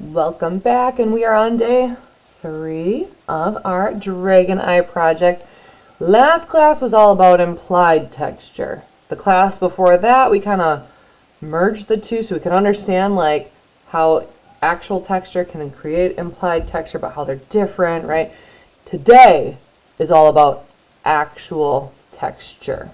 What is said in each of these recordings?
Welcome back, and we are on day 3 of our Dragon Eye project. Last class was all about implied texture. The class before that, we kind of merged the two so we could understand like how actual texture can create implied texture, but how they're different, right? Today is all about actual texture.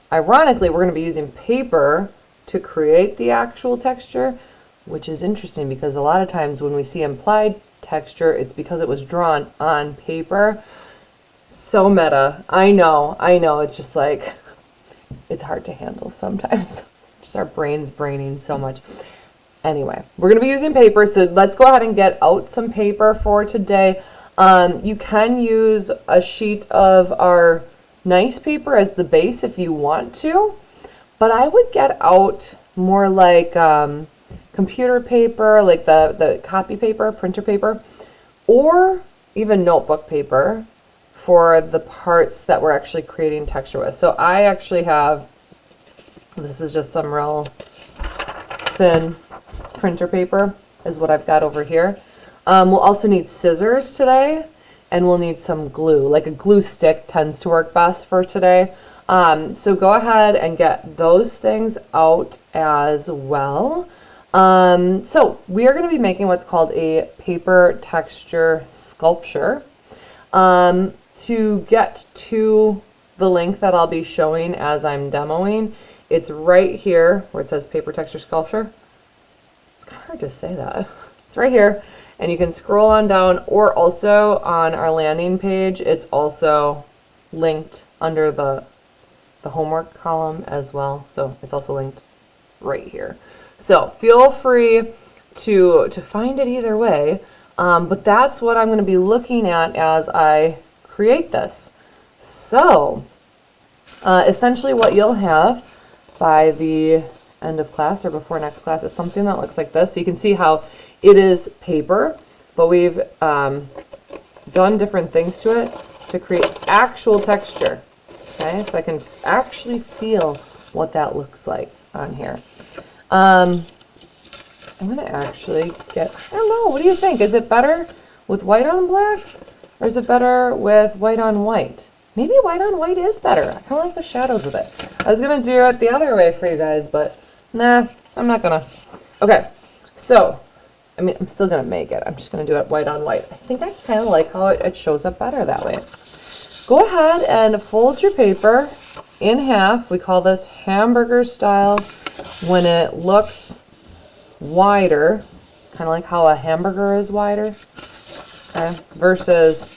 Ironically, we're going to be using paper to create the actual texture, which is interesting because a lot of times when we see implied texture, it's because it was drawn on paper. So meta. I know. It's just like, it's hard to handle sometimes. Just our brains braining so much. Anyway, we're going to be using paper, so let's go ahead and get out some paper for today. You can use a sheet of our nice paper as the base if you want to, but I would get out more like computer paper, like the copy paper, printer paper, or even notebook paper for the parts that we're actually creating texture with. So I actually have, this is just some real thin printer paper is what I've got over here. We'll also need scissors today, and we'll need some glue. Like a glue stick tends to work best for today. So go ahead and get those things out as well. So we are going to be making what's called a paper texture sculpture. To get to the link that I'll be showing as I'm demoing, it's right here where it says paper texture sculpture. It's kind of hard to say that. It's right here, and you can scroll on down, or also on our landing page, it's also linked under the homework column as well. So it's also linked right here. So feel free to find it either way, but that's what I'm going to be looking at as I create this. So essentially what you'll have by the end of class or before next class is something that looks like this. So you can see how it is paper, but we've done different things to it to create actual texture. Okay, so I can actually feel what that looks like on here. I'm going to actually I don't know, what do you think? Is it better with white on black, or is it better with white on white? Maybe white on white is better. I kind of like the shadows with it. I was going to do it the other way for you guys, but nah, I'm not going to. Okay, so, I mean, I'm still going to make it. I'm just going to do it white on white. I think I kind of like how it shows up better that way. Go ahead and fold your paper in half. We call this hamburger style when it looks wider, kind of like how a hamburger is wider, okay, versus,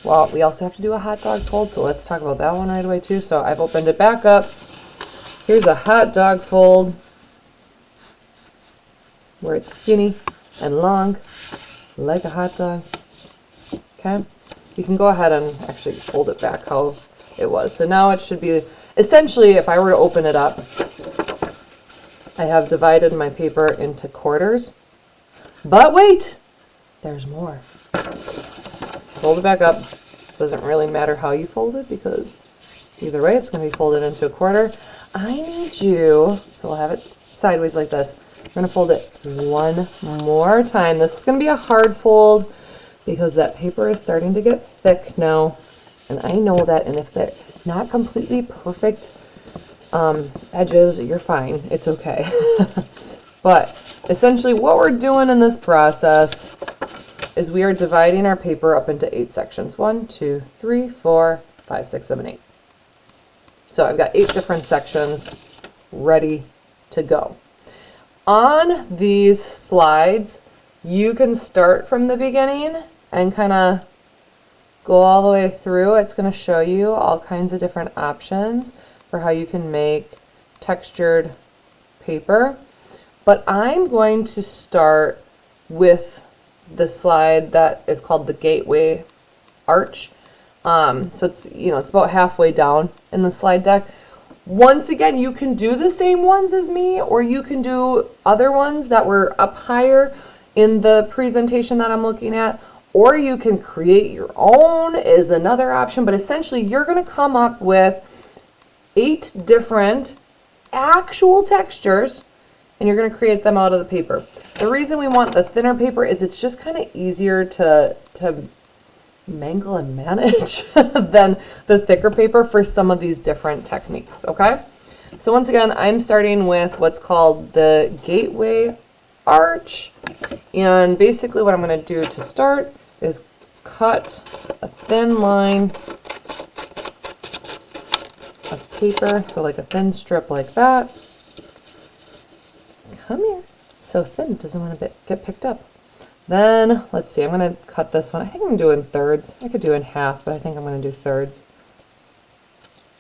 well, we also have to do a hot dog fold, so let's talk about that one right away too. So I've opened it back up. Here's a hot dog fold where it's skinny and long like a hot dog. Okay, you can go ahead and actually fold it back how it was. So now it should be, essentially, if I were to open it up, I have divided my paper into quarters, but wait, there's more. Let's fold it back up. Doesn't really matter how you fold it because either way it's going to be folded into a quarter. I need you, so we'll have it sideways like this. I'm going to fold it one more time. This is going to be a hard fold because that paper is starting to get thick now, and I know that, and if they're not completely perfect edges, you're fine. It's okay. But essentially what we're doing in this process is we are dividing our paper up into 8 sections. 1, 2, 3, 4, 5, 6, 7, 8. So I've got 8 different sections ready to go. On these slides, you can start from the beginning and kind of go all the way through. It's going to show you all kinds of different options for how you can make textured paper. But I'm going to start with the slide that is called the Gateway Arch. So it's, it's about halfway down in the slide deck. Once again, you can do the same ones as me, or you can do other ones that were up higher in the presentation that I'm looking at, or you can create your own is another option. But essentially, you're going to come up with 8 different actual textures and you're going to create them out of the paper. The reason we want the thinner paper is it's just kind of easier to mangle and manage than the thicker paper for some of these different techniques, okay? So once again, I'm starting with what's called the gateway arch, and basically what I'm going to do to start is cut a thin line of paper, so like a thin strip like that. Come here. So thin, it doesn't want to get picked up. Then, let's see, I'm going to cut this one. I think I'm doing thirds. I could do in half, but I think I'm going to do thirds.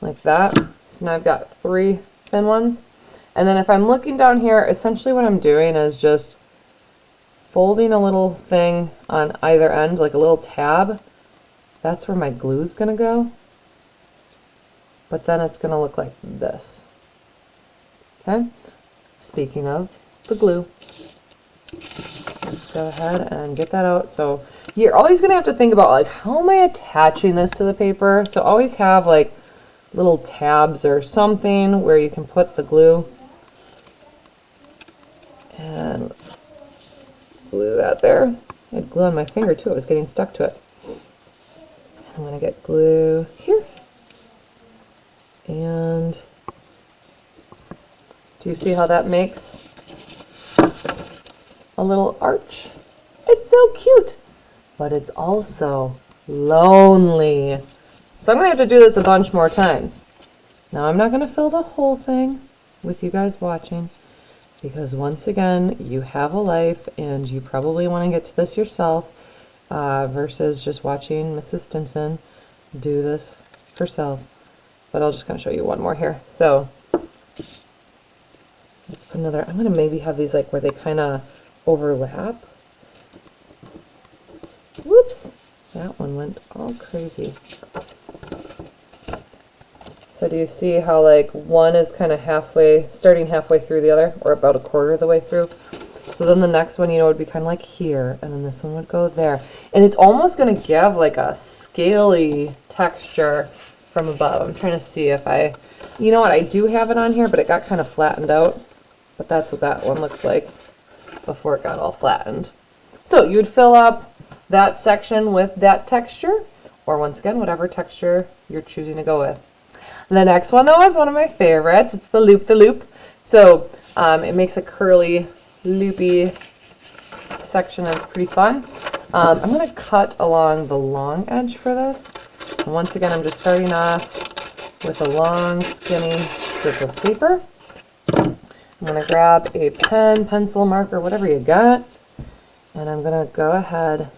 Like that. So now I've got 3 thin ones. And then if I'm looking down here, essentially what I'm doing is just folding a little thing on either end, like a little tab. That's where my glue's going to go. But then it's going to look like this. Okay? Speaking of the glue, let's go ahead and get that out. So you're always going to have to think about, like, how am I attaching this to the paper? So always have like little tabs or something where you can put the glue. And let's glue that there. I had glue on my finger too. It was getting stuck to it. I'm going to get glue here. And do you see how that makes a little arch? It's so cute, but it's also lonely. So I'm going to have to do this a bunch more times. Now I'm not going to fill the whole thing with you guys watching, because once again, you have a life and you probably want to get to this yourself versus just watching Mrs. Stinson do this herself. But I'll just kind of show you one more here. So let's put another, I'm going to maybe have these like where they kind of overlap. Whoops, that one went all crazy. So do you see how like one is kind of halfway, starting halfway through the other, or about a quarter of the way through? So then the next one, you know, would be kind of like here, and then this one would go there. And it's almost going to give like a scaly texture from above. I'm trying to see if you know what, I do have it on here, but it got kind of flattened out. But that's what that one looks like before it got all flattened. So you would fill up that section with that texture, or once again, whatever texture you're choosing to go with. The next one, though, is one of my favorites. It's the loop. So it makes a curly, loopy section, and it's pretty fun. I'm going to cut along the long edge for this. And once again, I'm just starting off with a long, skinny strip of paper. I'm going to grab a pen, pencil, marker, whatever you got, and I'm going to go ahead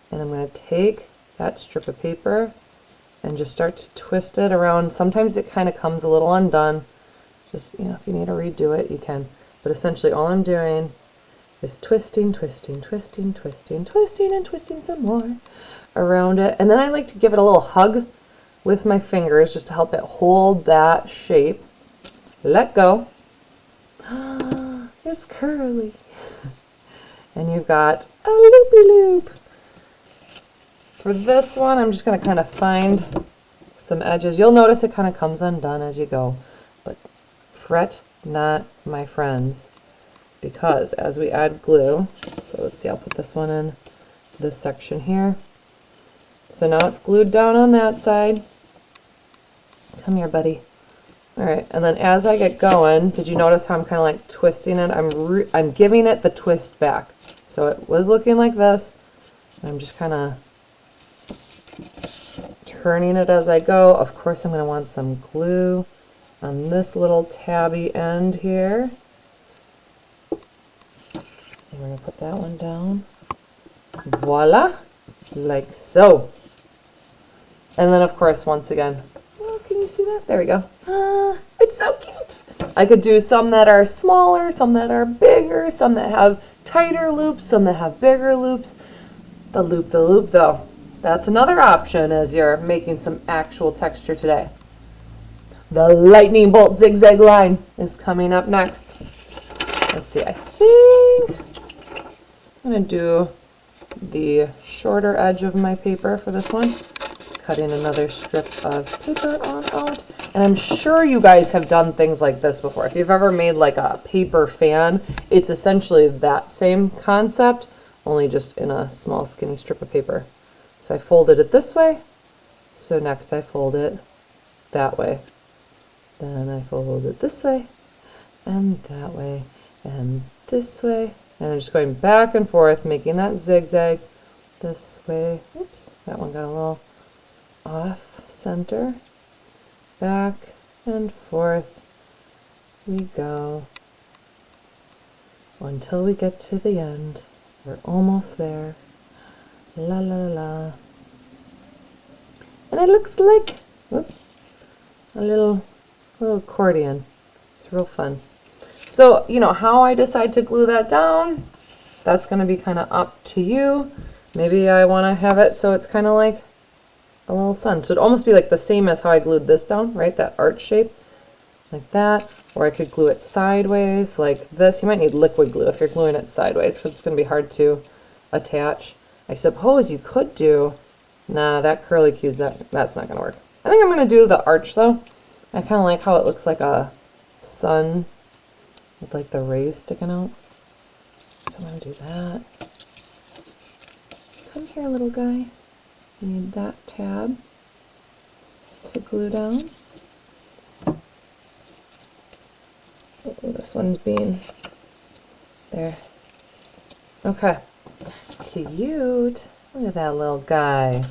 and I'm going to take that strip of paper and just start to twist it around. Sometimes it kind of comes a little undone. Just, you know, if you need to redo it, you can. But essentially all I'm doing is twisting, twisting, twisting, twisting, twisting, and twisting some more around it. And then I like to give it a little hug with my fingers just to help it hold that shape. Let go. It's curly. And you've got a loopy loop. For this one, I'm just going to kind of find some edges. You'll notice it kind of comes undone as you go. But fret not, my friends, because as we add glue, so let's see, I'll put this one in this section here. So now it's glued down on that side. Come here, buddy. Alright, and then as I get going, did you notice how I'm kind of like twisting it? I'm giving it the twist back. So it was looking like this. And I'm just kind of turning it as I go. Of course, I'm going to want some glue on this little tabby end here. And we're going to put that one down. Voila! Like so. And then, of course, once again, oh, can you see that? There we go. It's so cute. I could do some that are smaller, some that are bigger, some that have tighter loops, some that have bigger loops. The loop, though. That's another option as you're making some actual texture today. The lightning bolt zigzag line is coming up next. Let's see, I think I'm going to do the shorter edge of my paper for this one. cutting another strip of paper on out. And I'm sure you guys have done things like this before. If you've ever made like a paper fan, it's essentially that same concept, only just in a small skinny strip of paper. So I folded it this way. So next I fold it that way. Then I fold it this way and that way and this way. And I'm just going back and forth, making that zigzag this way. Oops, that one got a little off center. Back and forth we go until we get to the end. We're almost there. La la la la. And it looks like whoop, a little accordion. It's real fun. So, you know, how I decide to glue that down, that's going to be kind of up to you. Maybe I want to have it so it's kind of like a little sun. So it'd almost be like the same as how I glued this down, right? That arch shape, like that. Or I could glue it sideways like this. You might need liquid glue if you're gluing it sideways because it's going to be hard to attach. I suppose you could do, nah, that curly cue's that's not going to work. I think I'm going to do the arch though. I kind of like how it looks like a sun with like the rays sticking out. So I'm going to do that. Come here, little guy. I need that tab to glue down. This one's being there. Okay. Cute. Look at that little guy.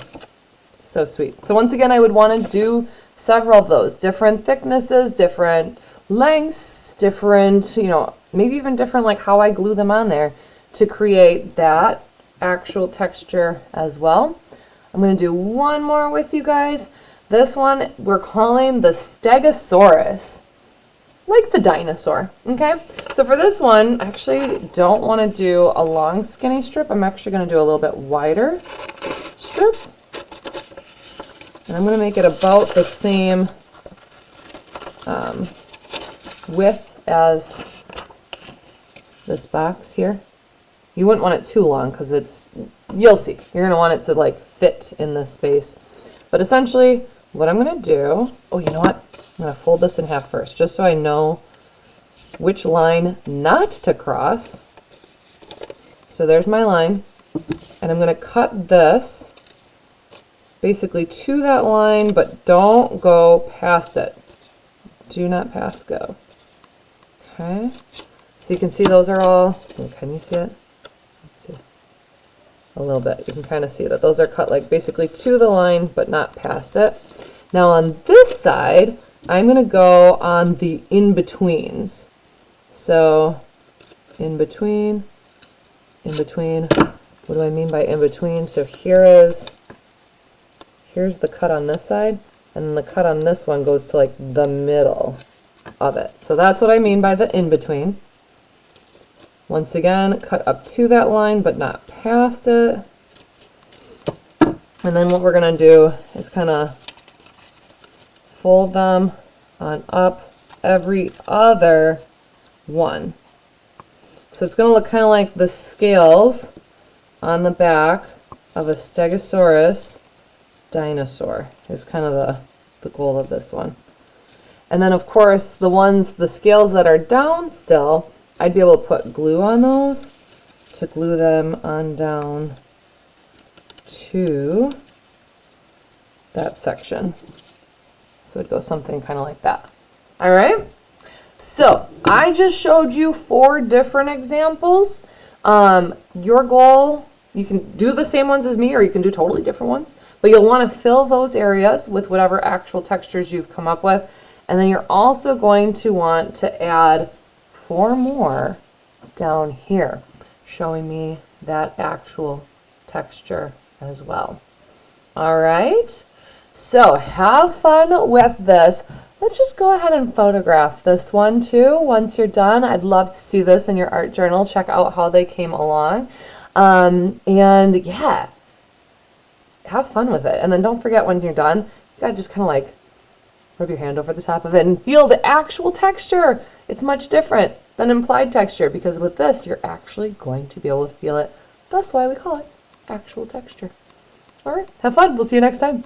So sweet. So once again, I would want to do several of those. Different thicknesses, different lengths, different, you know, maybe even different like how I glue them on there to create that actual texture as well. I'm going to do one more with you guys. This one we're calling the Stegosaurus, like the dinosaur. Okay, so for this one, I actually don't want to do a long skinny strip. I'm actually going to do a little bit wider strip. And I'm going to make it about the same width as this box here. You wouldn't want it too long because it's, you'll see, you're going to want it to like fit in this space. But essentially what I'm going to do, oh, you know what? I'm going to fold this in half first just so I know which line not to cross. So there's my line. And I'm going to cut this basically to that line, but don't go past it. Do not pass go. Okay. So you can see those are all, can you see it? Let's see. A little bit. You can kind of see that those are cut like basically to the line, but not past it. Now on this side, I'm going to go on the in-betweens. So in between. What do I mean by in between? So here's the cut on this side, and then the cut on this one goes to like the middle of it. So that's what I mean by the in between. Once again, cut up to that line, but not past it. And then what we're going to do is kind of fold them on up every other one. So it's going to look kind of like the scales on the back of a Stegosaurus dinosaur is kind of the goal of this one. And then of course the scales that are down still, I'd be able to put glue on those to glue them on down to that section. So it'd go something kind of like that. All right. So I just showed you 4 different examples. Your goal, you can do the same ones as me or you can do totally different ones, but you'll want to fill those areas with whatever actual textures you've come up with. And then you're also going to want to add 4 more down here, showing me that actual texture as well. All right. So have fun with this. Let's just go ahead and photograph this one too. Once you're done, I'd love to see this in your art journal. Check out how they came along. And yeah, have fun with it. And then don't forget when you're done, you gotta just kind of like rub your hand over the top of it and feel the actual texture. It's much different than implied texture because with this, you're actually going to be able to feel it. That's why we call it actual texture. All right, have fun. We'll see you next time.